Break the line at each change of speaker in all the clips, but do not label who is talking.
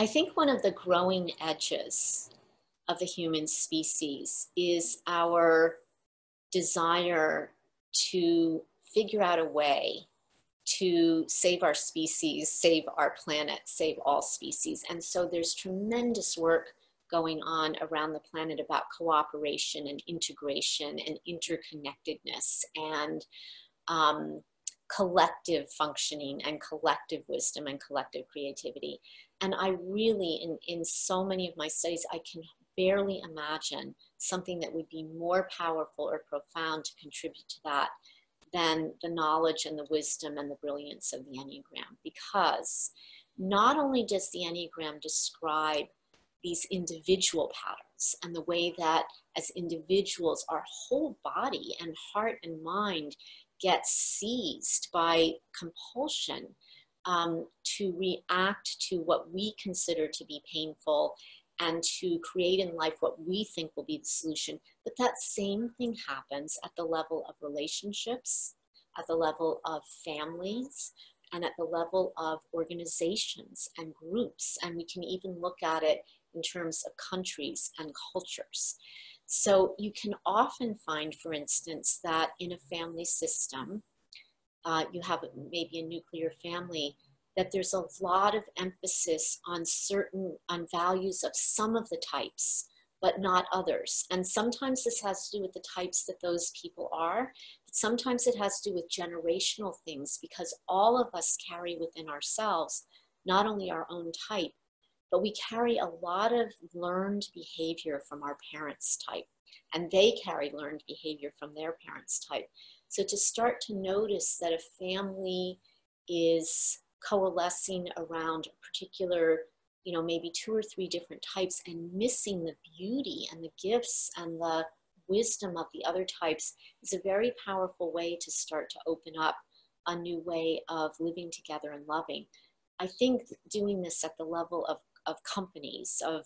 I think one of the growing edges of the human species is our desire to figure out a way to save our species, save our planet, save all species. And so there's tremendous work going on around the planet about cooperation and integration and interconnectedness and collective functioning and collective wisdom and collective creativity. And I really, in so many of my studies, I can barely imagine something that would be more powerful or profound to contribute to that than the knowledge and the wisdom and the brilliance of the Enneagram. Because not only does the Enneagram describe these individual patterns and the way that as individuals, our whole body and heart and mind gets seized by compulsion to react to what we consider to be painful and to create in life what we think will be the solution. But that same thing happens at the level of relationships, at the level of families, and at the level of organizations and groups. And we can even look at it in terms of countries and cultures. So you can often find, for instance, that in a family system, you have maybe a nuclear family, that there's a lot of emphasis on values of some of the types, but not others. And sometimes this has to do with the types that those people are, but sometimes it has to do with generational things, because all of us carry within ourselves not only our own type, but we carry a lot of learned behavior from our parents' type, and they carry learned behavior from their parents' type. So to start to notice that a family is coalescing around a particular, maybe 2 or 3 different types and missing the beauty and the gifts and the wisdom of the other types is a very powerful way to start to open up a new way of living together and loving. I think doing this at the level of companies, of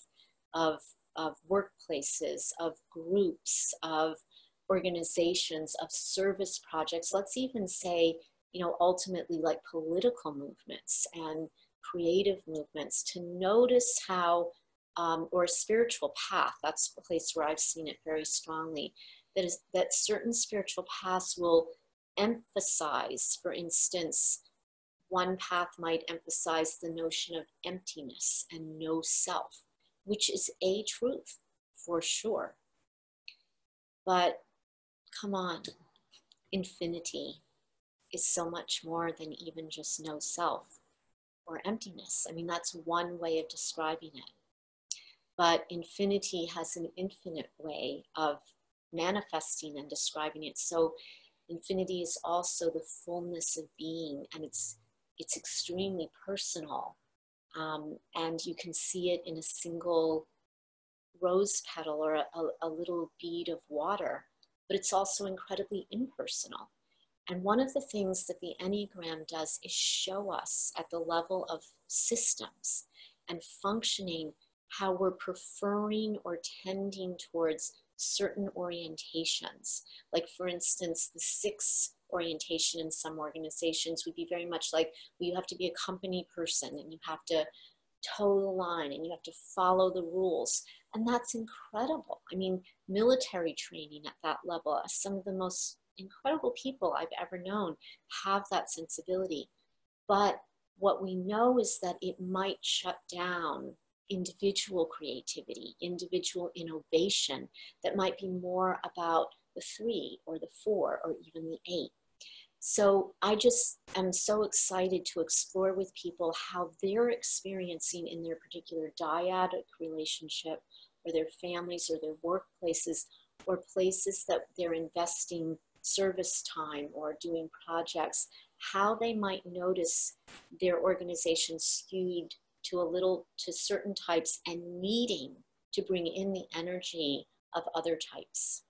workplaces, of groups, of organizations, of service projects, let's even say, ultimately like political movements and creative movements, to notice how, or a spiritual path, that's a place where I've seen it very strongly, that certain spiritual paths will emphasize, for instance, one path might emphasize the notion of emptiness and no self, which is a truth for sure. But come on, infinity is so much more than even just no self or emptiness. I mean, that's one way of describing it. But infinity has an infinite way of manifesting and describing it. So infinity is also the fullness of being, and it's extremely personal. And you can see it in a single rose petal or a little bead of water, but it's also incredibly impersonal. And one of the things that the Enneagram does is show us at the level of systems and functioning how we're preferring or tending towards certain orientations. Like, for instance, the 6 orientation in some organizations would be very much like, well, you have to be a company person and you have to toe the line and you have to follow the rules. And that's incredible. I mean, military training at that level, some of the most incredible people I've ever known have that sensibility. But what we know is that it might shut down individual creativity, individual innovation that might be more about the 3 or the 4 or even the 8. So I just am so excited to explore with people how they're experiencing in their particular dyadic relationship or their families or their workplaces or places that they're investing service time or doing projects, how they might notice their organization skewed to certain types and needing to bring in the energy of other types.